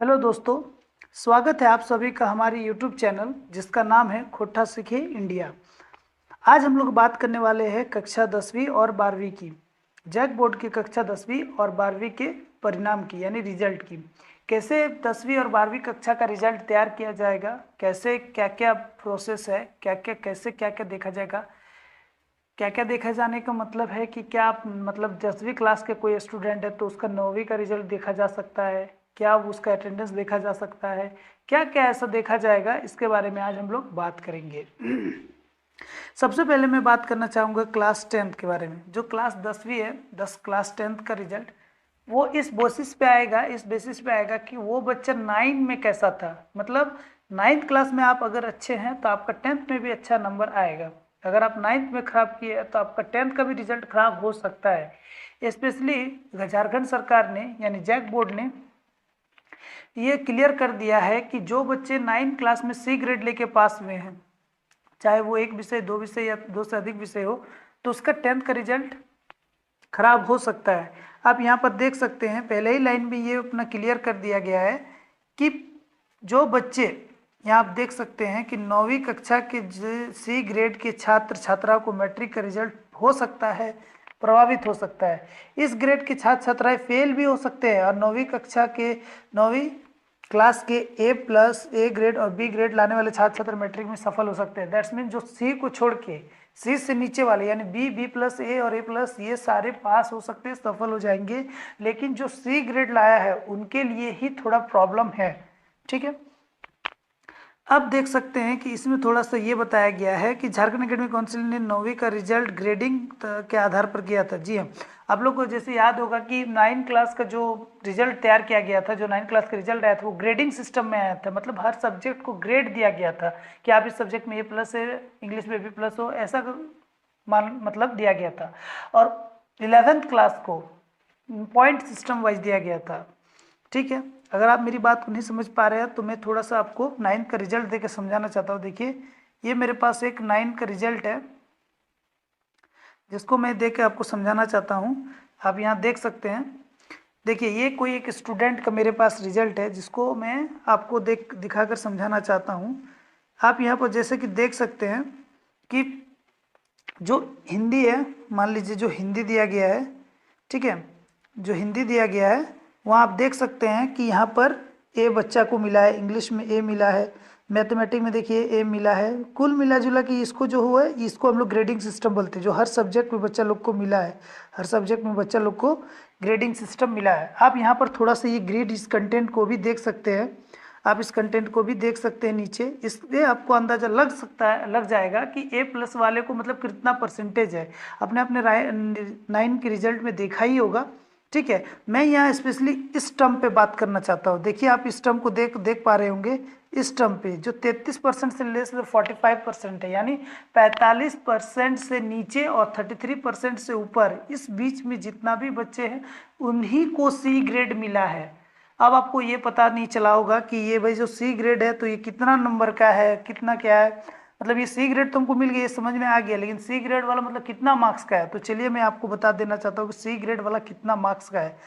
Hello दोस्तों, स्वागत है आप सभी का हमारी यूट्यूब चैनल जिसका नाम है खोटा सीखे इंडिया। आज हम लोग बात करने वाले हैं कक्षा 10वीं और 12वीं की, जैक बोर्ड की कक्षा 10वीं और 12वीं के परिणाम की यानी रिजल्ट की। कैसे 10वीं और 12वीं कक्षा का रिजल्ट तैयार किया जाएगा, कैसे क्या क्या प्रोसेस है, क्या क्या कैसे क्या क्या देखा जाएगा। क्या क्या देखा जाने का मतलब है कि क्या आप मतलब 10वीं क्लास के कोई स्टूडेंट है तो उसका 9वीं का रिजल्ट देखा जा सकता है, क्या उसका अटेंडेंस देखा जा सकता है, क्या क्या ऐसा देखा जाएगा, इसके बारे में आज हम लोग बात करेंगे। सबसे पहले मैं बात करना चाहूँगा क्लास 10th के बारे में। जो क्लास 10वीं है, 10 क्लास 10th का रिजल्ट वो इस बेसिस पे आएगा कि वो बच्चा 9 में कैसा था। मतलब 9th क्लास में आप अगर अच्छे हैं तो आपका 10th में भी अच्छा नंबर आएगा। अगर आप 9th में खराब किए तो आपका 10th का भी रिजल्ट खराब हो सकता है। स्पेशली झारखंड सरकार ने यानी जैक बोर्ड ने ये क्लियर कर दिया है कि जो बच्चे 9th क्लास में सी ग्रेड लेके पास हुए हैं, चाहे वो एक विषय, दो विषय या दो से अधिक विषय हो, तो उसका 10th का रिजल्ट खराब हो सकता है। आप यहाँ पर देख सकते हैं पहले ही लाइन में ये अपना क्लियर कर दिया गया है कि जो बच्चे, यहाँ आप देख सकते हैं कि 9वीं कक्षा के सी ग्रेड के छात्र छात्राओं को मैट्रिक का रिजल्ट हो सकता है प्रभावित हो सकता है। इस ग्रेड के छात्र छात्राएं फेल भी हो सकते हैं और 9वीं कक्षा के 9वीं क्लास के ए ग्रेड और बी ग्रेड लाने वाले छात्र छात्र मैट्रिक में सफल हो सकते हैं। दैट्स मीन जो सी को छोड़ के, सी से नीचे वाले यानी बी प्लस ए और ए प्लस, ये सारे पास हो सकते हैं, सफल हो जाएंगे। लेकिन जो सी ग्रेड लाया है उनके लिए ही थोड़ा प्रॉब्लम है। ठीक है, अब देख सकते हैं कि इसमें थोड़ा सा ये बताया गया है कि झारखंड एकेडमिक काउंसिल ने 9वीं का रिजल्ट ग्रेडिंग के आधार पर किया था। जी हाँ, आप लोग को जैसे याद होगा कि 9 क्लास का जो रिजल्ट तैयार किया गया था, जो 9 क्लास का रिजल्ट आया था वो ग्रेडिंग सिस्टम में आया था। मतलब हर सब्जेक्ट को ग्रेड दिया गया था कि आप इस सब्जेक्ट में ए प्लस है, इंग्लिश में बी प्लस हो, ऐसा मतलब दिया गया था। और 11th क्लास को पॉइंट सिस्टम वाइज दिया गया था। ठीक है, अगर आप मेरी बात को नहीं समझ पा रहे हैं तो मैं थोड़ा सा आपको 9th का रिजल्ट देकर समझाना चाहता हूँ। देखिए, ये मेरे पास एक 9th का रिजल्ट है जिसको मैं देख के आपको समझाना चाहता हूँ। आप यहाँ देख सकते हैं। देखिए, ये कोई एक स्टूडेंट का मेरे पास रिजल्ट है जिसको मैं आपको दिखाकर समझाना चाहता हूँ। आप यहाँ पर जैसे कि देख सकते हैं कि जो हिंदी है, मान लीजिए जो हिंदी दिया गया है, ठीक है, जो हिंदी दिया गया है वहाँ आप देख सकते हैं कि यहाँ पर ए बच्चा को मिला है, इंग्लिश में ए मिला है, मैथमेटिक्स में देखिए ए मिला है। कुल मिला जुला कि इसको जो हुआ है इसको हम लोग ग्रेडिंग सिस्टम बोलते हैं। जो हर सब्जेक्ट में बच्चा लोग को मिला है, हर सब्जेक्ट में बच्चा लोग को ग्रेडिंग सिस्टम मिला है। आप यहाँ पर थोड़ा सा ये ग्रेड इस कंटेंट को भी देख सकते हैं, आप इस कंटेंट को भी देख सकते हैं नीचे। इससे आपको अंदाज़ा लग जाएगा कि ए प्लस वाले को मतलब कितना परसेंटेज है। आपने अपने 9 के रिजल्ट में देखा ही होगा। ठीक है, मैं यहाँ स्पेशली इस टर्म पे बात करना चाहता हूँ। देखिए, आप इस टर्म को देख पा रहे होंगे। इस टर्म पे जो 33% से लेस 45% है, यानी 45% से नीचे और 33% से ऊपर, इस बीच में जितना भी बच्चे हैं उन्हीं को सी ग्रेड मिला है। अब आपको ये पता नहीं चला होगा कि ये भाई जो सी ग्रेड है तो ये कितना नंबर का है, कितना क्या है। मतलब ये सी ग्रेड तुमको मिल गया, ये समझ में आ गया, लेकिन सी ग्रेड वाला मतलब कितना मार्क्स का है। तो चलिए मैं आपको बता देना चाहता हूँ कि सी ग्रेड वाला कितना मार्क्स का है।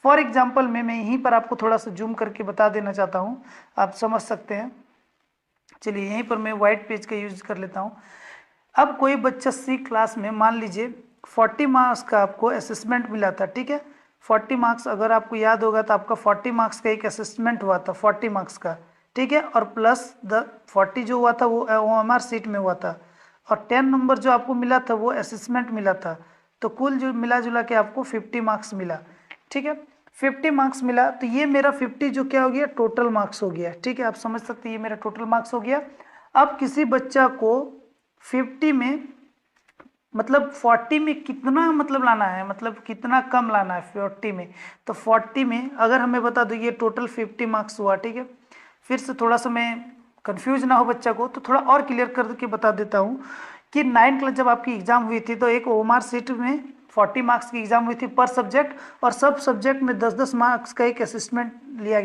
फॉर एग्जाम्पल मैं यहीं पर आपको थोड़ा सा जूम करके बता देना चाहता हूँ, आप समझ सकते हैं। चलिए यहीं पर मैं वाइट पेज का यूज कर लेता हूँ। अब कोई बच्चा सी क्लास में मान लीजिए 40 मार्क्स का आपको असेसमेंट मिला था। ठीक है, 40 मार्क्स, अगर आपको याद होगा तो आपका 40 मार्क्स का एक असेसमेंट हुआ था, 40 मार्क्स का। ठीक है, और प्लस द 40 जो हुआ था वो OMR सीट में हुआ था, और 10 नंबर जो आपको मिला था वो असेसमेंट मिला था। तो कुल जो मिला जुला के आपको 50 मार्क्स मिला। ठीक है, 50 मार्क्स मिला तो ये मेरा 50 जो क्या हो गया, टोटल मार्क्स हो गया। ठीक है, आप समझ सकते हैं ये मेरा टोटल मार्क्स हो गया। अब किसी बच्चा को 50 में मतलब 40 में कितना मतलब लाना है, मतलब कितना कम लाना है 40 में। तो 40 में अगर हमें बता दो ये टोटल 50 मार्क्स हुआ। ठीक है, फिर से थोड़ा सा मैं कंफ्यूज ना हो बच्चा को तो थोड़ा और क्लियर करके बता देता हूँ कि 9 क्लास जब आपकी एग्जाम हुई थी तो एक OMR सीट में 40 मार्क्स की एग्जाम हुई थी पर सब्जेक्ट, और सब सब्जेक्ट में 10-10 मार्क्स का एक असेसमेंट लिया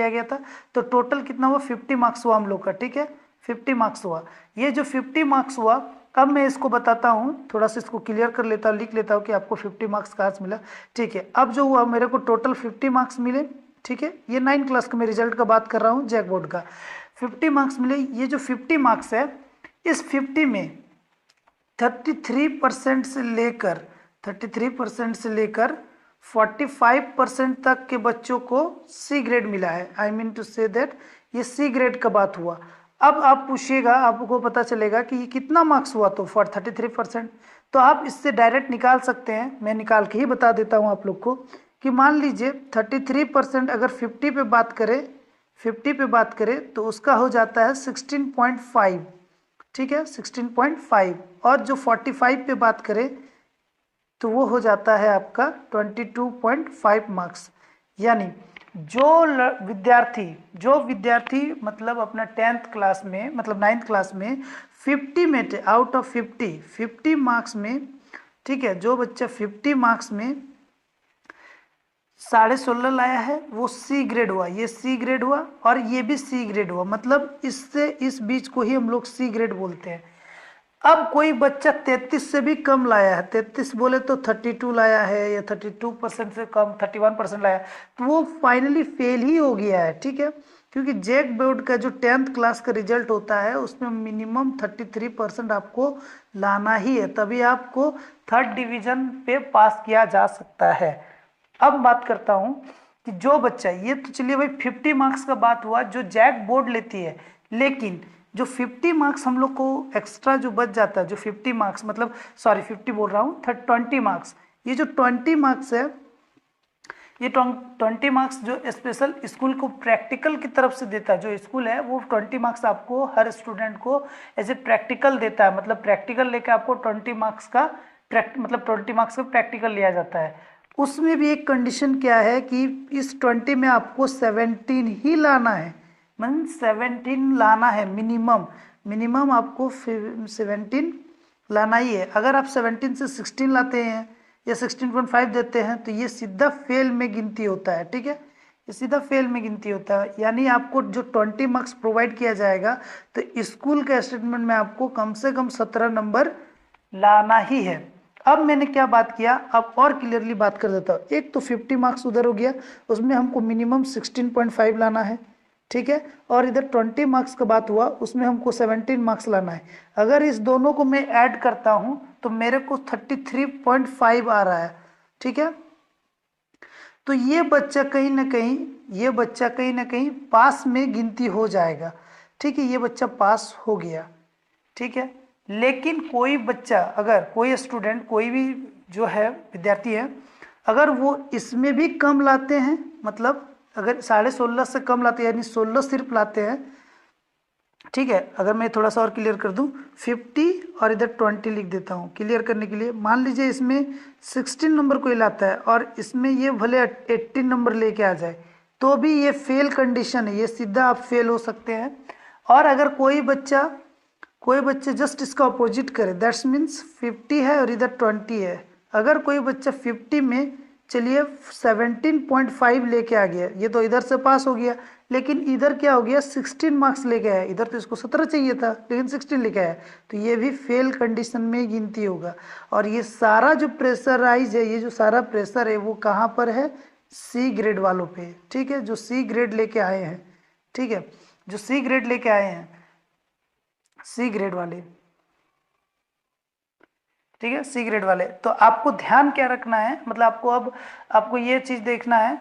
गया था। तो टोटल कितना हुआ, 50 मार्क्स हुआ हम लोग का। ठीक है, 50 मार्क्स हुआ। ये जो 50 मार्क्स हुआ, अब मैं इसको बताता हूँ, थोड़ा सा इसको क्लियर कर लेता हूँ, लिख लेता हूँ कि आपको 50 मार्क्स कहाँ से मिला। ठीक है, अब जो हुआ मेरे को टोटल 50 मार्क्स मिले। ठीक है, ये 9 क्लास का मैं रिजल्ट का बात कर रहा हूँ जैक बोर्ड का। 50 मार्क्स मिले। ये जो 50 मार्क्स है, इस 50 में 33% से लेकर 45% तक के बच्चों को सी ग्रेड मिला है। I mean to say that ये सी ग्रेड का बात हुआ। अब आप पूछिएगा, आपको पता चलेगा कि ये कितना मार्क्स हुआ, तो फॉर 33%। तो आप इससे डायरेक्ट निकाल सकते हैं, मैं निकाल के ही बता देता हूँ आप लोग को कि मान लीजिए 33% अगर 50 पे बात करें तो उसका हो जाता है 16.5, ठीक है, 16.5। और जो 45 पे बात करें तो वो हो जाता है आपका 22.5 मार्क्स। यानी जो विद्यार्थी मतलब अपना 10th क्लास में, मतलब 9th क्लास में 50 में थे, आउट ऑफ 50 मार्क्स में, ठीक है, जो बच्चा 50 मार्क्स में 16.5 लाया है वो सी ग्रेड हुआ, ये सी ग्रेड हुआ और ये भी सी ग्रेड हुआ। मतलब इससे इस बीच को ही हम लोग सी ग्रेड बोलते हैं। अब कोई बच्चा 33 से भी कम लाया है, 33 बोले तो 32 लाया है या 32% से कम 31% लाया है, तो वो फाइनली फेल ही हो गया है, ठीक है। क्योंकि जैक बोर्ड का जो 10th क्लास का रिजल्ट होता है उसमें मिनिमम 33% आपको लाना ही है, तभी आपको 3rd डिवीजन पे पास किया जा सकता है। अब बात करता हूँ कि जो बच्चा, ये तो चलिए भाई 50 मार्क्स का बात हुआ जो जैक बोर्ड लेती है, लेकिन जो 50 मार्क्स हम लोग को एक्स्ट्रा जो बच जाता है, जो 50 मार्क्स मतलब सॉरी 50 बोल रहा हूँ 20 मार्क्स, ये जो 20 मार्क्स है, ये 20 मार्क्स जो स्पेशल स्कूल को प्रैक्टिकल की तरफ से देता है, जो स्कूल है वो 20 मार्क्स आपको हर स्टूडेंट को एज ए प्रैक्टिकल देता है। मतलब प्रैक्टिकल लेकर आपको 20 मार्क्स का 20 मार्क्स का प्रैक्टिकल लिया जाता है। उसमें भी एक कंडीशन क्या है कि इस 20 में आपको 17 ही लाना है, मीन 17 लाना है मिनिमम आपको 17 लाना ही है। अगर आप 17 से 16 लाते हैं या 16.5 देते हैं तो ये सीधा फेल में गिनती होता है, ठीक है, ये सीधा फेल में गिनती होता है। यानी आपको जो 20 मार्क्स प्रोवाइड किया जाएगा तो स्कूल के स्टेटमेंट में आपको कम से कम 17 नंबर लाना ही है। अब मैंने क्या बात किया, अब और क्लियरली बात कर देता हूँ। एक तो 50 मार्क्स उधर हो गया, उसमें हमको मिनिमम 16.5 लाना है, ठीक है, और इधर 20 मार्क्स का बात हुआ उसमें हमको 17 मार्क्स लाना है। अगर इस दोनों को मैं ऐड करता हूं तो मेरे को 33.5 आ रहा है, ठीक है। तो ये बच्चा कहीं ना कहीं पास में गिनती हो जाएगा, ठीक है, ये बच्चा पास हो गया, ठीक है। लेकिन कोई बच्चा, अगर कोई स्टूडेंट, कोई भी जो है विद्यार्थी है, अगर वो इसमें भी कम लाते हैं, मतलब अगर 16.5 से कम लाते हैं यानी 16 सिर्फ लाते हैं, ठीक है। अगर मैं थोड़ा सा और क्लियर कर दूं, 50 और इधर 20 लिख देता हूं क्लियर करने के लिए। मान लीजिए इसमें 16 नंबर कोई लाता है और इसमें ये भले 18 नंबर लेके आ जाए तो भी ये फेल कंडीशन है, ये सीधा आप फेल हो सकते हैं। और अगर कोई बच्चा जस्ट इसका अपोजिट करे, दैट्स मीन्स 50 है और इधर 20 है, अगर कोई बच्चा 50 में चलिए 17.5 लेके आ गया, ये तो इधर से पास हो गया, लेकिन इधर क्या हो गया 16 मार्क्स लेके आया, इधर तो इसको 17 चाहिए था लेकिन 16 लेके आया, तो ये भी फेल कंडीशन में गिनती होगा। और ये सारा जो प्रेशराइज है, ये जो सारा प्रेशर है वो कहाँ पर है, सी ग्रेड वालों पे, ठीक है, जो सी ग्रेड लेके आए हैं, ठीक है, जो सी ग्रेड लेके आए हैं, सी ग्रेड वाले, ठीक है, सी ग्रेड वाले। तो आपको ध्यान क्या रखना है, मतलब आपको ये चीज देखना है।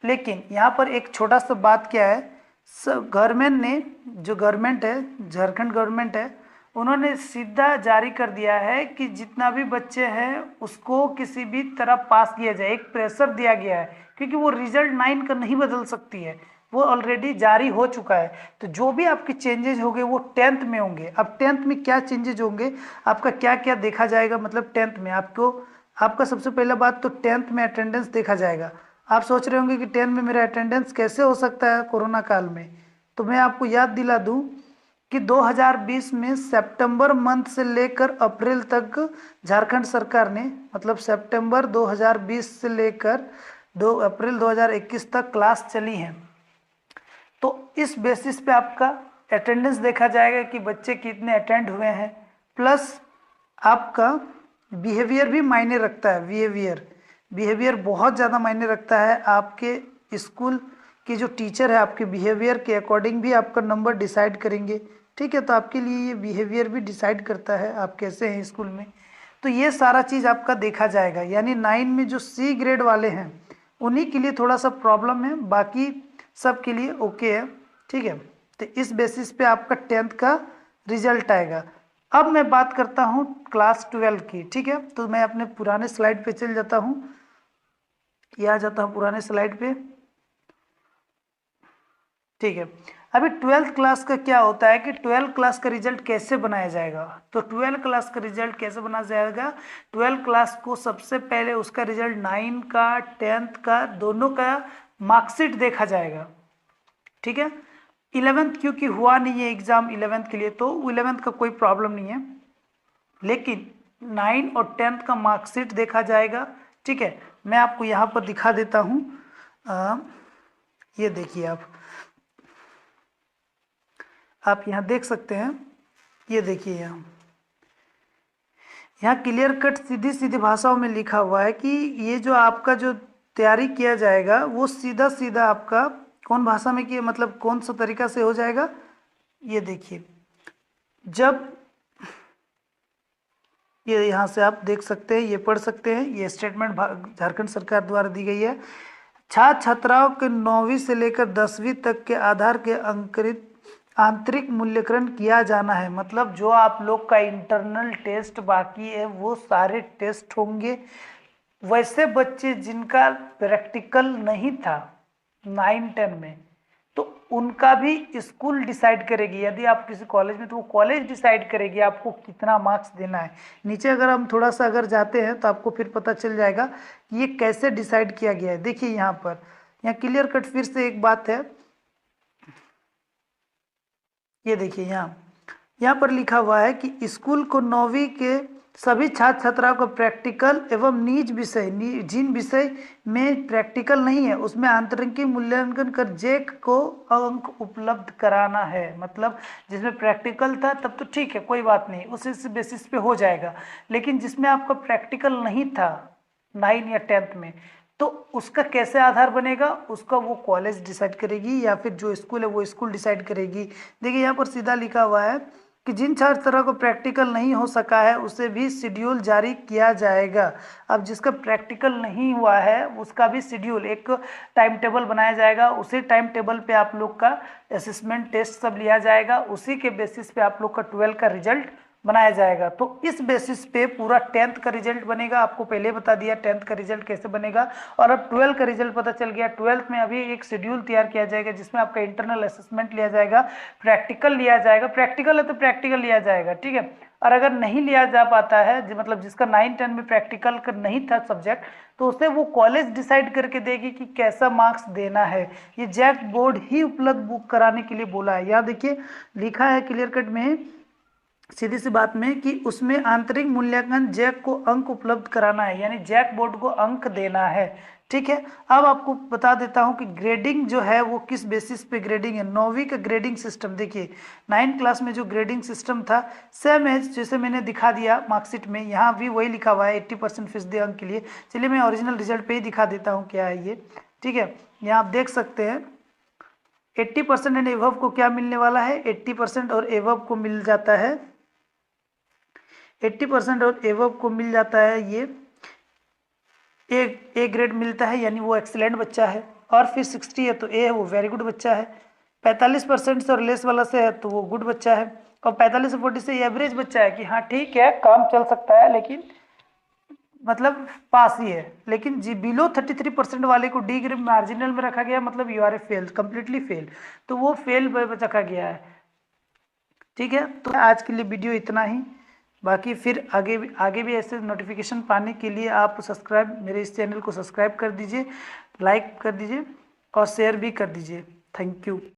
लेकिन यहाँ पर एक छोटा सा बात क्या है, गवर्नमेंट ने, जो गवर्नमेंट है, झारखंड गवर्नमेंट है, उन्होंने सीधा जारी कर दिया है कि जितना भी बच्चे हैं उसको किसी भी तरह पास किया जाए, एक प्रेशर दिया गया है, क्योंकि वो रिजल्ट 9 का नहीं बदल सकती है, वो ऑलरेडी जारी हो चुका है। तो जो भी आपके चेंजेज होंगे वो 10th में होंगे। अब 10th में क्या चेंजेज होंगे, आपका क्या क्या देखा जाएगा, मतलब 10th में आपका सबसे पहला बात तो 10th में अटेंडेंस देखा जाएगा। आप सोच रहे होंगे कि 10th में मेरा अटेंडेंस कैसे हो सकता है कोरोना काल में, तो मैं आपको याद दिला दूं कि 2020 में सितंबर मंथ से लेकर अप्रैल तक झारखंड सरकार ने, मतलब सितंबर 2020 से लेकर 2 अप्रैल 2021 तक क्लास चली हैं। तो इस बेसिस पे आपका अटेंडेंस देखा जाएगा कि बच्चे कितने अटेंड हुए हैं, प्लस आपका बिहेवियर भी मायने रखता है। बिहेवियर बहुत ज़्यादा मायने रखता है आपके स्कूल कि जो टीचर है आपके बिहेवियर के अकॉर्डिंग भी आपका नंबर डिसाइड करेंगे। ठीक है, तो आपके लिए ये बिहेवियर भी डिसाइड करता है आप कैसे हैं स्कूल में। तो ये सारा चीज़ आपका देखा जाएगा। यानी 9 में जो सी ग्रेड वाले हैं उन्हीं के लिए थोड़ा सा प्रॉब्लम है, बाकी सब के लिए ओके है। ठीक है, तो इस बेसिस पे आपका 10th का रिजल्ट आएगा। अब मैं बात करता हूँ क्लास 12 की। ठीक है, तो मैं अपने पुराने स्लाइड पे चल जाता हूँ, ये आ जाता हूँ पुराने स्लाइड पे। ठीक है, अभी 12th क्लास का क्या होता है कि 12th क्लास का रिजल्ट कैसे बनाया जाएगा। तो 12th क्लास का रिजल्ट कैसे बनाया जाएगा, 12th क्लास को सबसे पहले उसका रिजल्ट 9 का 10th का दोनों का मार्कशीट देखा जाएगा। ठीक है, 11th क्योंकि हुआ नहीं है एग्जाम 11th के लिए, तो 11th का कोई प्रॉब्लम नहीं है, लेकिन 9 और 10th का मार्कशीट देखा जाएगा। ठीक है, मैं आपको यहाँ पर दिखा देता हूँ। ये देखिए आप यहाँ देख सकते हैं, ये देखिए यहाँ क्लियर कट सीधी सीधी भाषाओं में लिखा हुआ है कि ये जो आपका जो तैयारी किया जाएगा वो सीधा सीधा आपका कौन भाषा में किया, मतलब कौन सा तरीका से हो जाएगा। ये देखिए, जब ये यहाँ से आप देख सकते हैं, ये पढ़ सकते हैं, ये स्टेटमेंट झारखंड सरकार द्वारा दी गई है। छात्र छात्राओं के 9वीं से लेकर 10वीं तक के आधार के अंकुरित आंतरिक मूल्यांकन किया जाना है। मतलब जो आप लोग का इंटरनल टेस्ट बाकी है वो सारे टेस्ट होंगे। वैसे बच्चे जिनका प्रैक्टिकल नहीं था 9-10 में, तो उनका भी स्कूल डिसाइड करेगी। यदि आप किसी कॉलेज में, तो वो कॉलेज डिसाइड करेगी आपको कितना मार्क्स देना है। नीचे अगर हम थोड़ा सा अगर जाते हैं तो आपको फिर पता चल जाएगा कि ये कैसे डिसाइड किया गया है। देखिए यहाँ पर, यहाँ क्लियर कट फिर से एक बात है, ये देखिए यहाँ पर लिखा हुआ है कि स्कूल को 9वीं के सभी छात्र छात्राओं को प्रैक्टिकल एवं निज विषय, जिन विषय में प्रैक्टिकल नहीं है उसमें आंतरिक मूल्यांकन कर जैक को अंक उपलब्ध कराना है। मतलब जिसमें प्रैक्टिकल था तब तो ठीक है, कोई बात नहीं, उस बेसिस पे हो जाएगा। लेकिन जिसमें आपका प्रैक्टिकल नहीं था 9 या 10th में, तो उसका कैसे आधार बनेगा, उसका वो कॉलेज डिसाइड करेगी या फिर जो स्कूल है वो स्कूल डिसाइड करेगी। देखिए यहाँ पर सीधा लिखा हुआ है कि जिन छात्रों को प्रैक्टिकल नहीं हो सका है उसे भी शेड्यूल जारी किया जाएगा। अब जिसका प्रैक्टिकल नहीं हुआ है उसका भी शेड्यूल, एक टाइम टेबल बनाया जाएगा। उसी टाइम टेबल पे आप लोग का असेसमेंट टेस्ट सब लिया जाएगा, उसी के बेसिस पे आप लोग का 12 का रिजल्ट बनाया जाएगा। तो इस बेसिस पे पूरा 10th का रिजल्ट बनेगा। आपको पहले बता दिया 10th का रिजल्ट कैसे बनेगा, और अब 12 का रिजल्ट पता चल गया। 12th में अभी एक शेड्यूल तैयार किया जाएगा जिसमें आपका इंटरनल असेसमेंट लिया जाएगा, प्रैक्टिकल लिया जाएगा। प्रैक्टिकल है तो प्रैक्टिकल लिया जाएगा, ठीक है। और अगर नहीं लिया जा पाता है, मतलब जिसका 9-10 में प्रैक्टिकल का नहीं था सब्जेक्ट, तो उसे वो कॉलेज डिसाइड करके देगी कि कैसा मार्क्स देना है। ये जैक बोर्ड ही उपलब्ध बुक कराने के लिए बोला है। यहाँ देखिए लिखा है क्लियर कट में, सीधी सी बात में, कि उसमें आंतरिक मूल्यांकन जैक को अंक उपलब्ध कराना है, यानी जैक बोर्ड को अंक देना है। ठीक है, अब आपको बता देता हूं कि ग्रेडिंग जो है वो किस बेसिस पे ग्रेडिंग है। 9वीं का ग्रेडिंग सिस्टम देखिए, 9 क्लास में जो ग्रेडिंग सिस्टम था सेम है जैसे मैंने दिखा दिया मार्कशीट में, यहाँ भी वही लिखा हुआ है 80% फीसदी अंक के लिए। चलिए मैं ओरिजिनल रिजल्ट पे ही दिखा देता हूँ क्या है ये। ठीक है, यहाँ आप देख सकते हैं 80% एंड एबव को क्या मिलने वाला है, 80% और एबव को मिल जाता है, 80% और एबव को मिल जाता है ये ए ग्रेड मिलता है, यानी वो एक्सीलेंट बच्चा है। और फिर 60 है तो ए है, वो वेरी गुड बच्चा है। 45% से और लेस वाला से है तो वो गुड बच्चा है। और 45 से 40 से एवरेज बच्चा है कि हाँ ठीक है काम चल सकता है, लेकिन मतलब पास ही है। लेकिन जी बिलो 33% वाले को डी ग्रेड मार्जिनल में रखा गया, मतलब you are a fail, completely fail, तो वो फेल रखा गया है। ठीक है, तो आज के लिए वीडियो इतना ही। बाकी फिर आगे भी ऐसे नोटिफिकेशन पाने के लिए आप मेरे इस चैनल को सब्सक्राइब कर दीजिए, लाइक कर दीजिए और शेयर भी कर दीजिए। Thank you.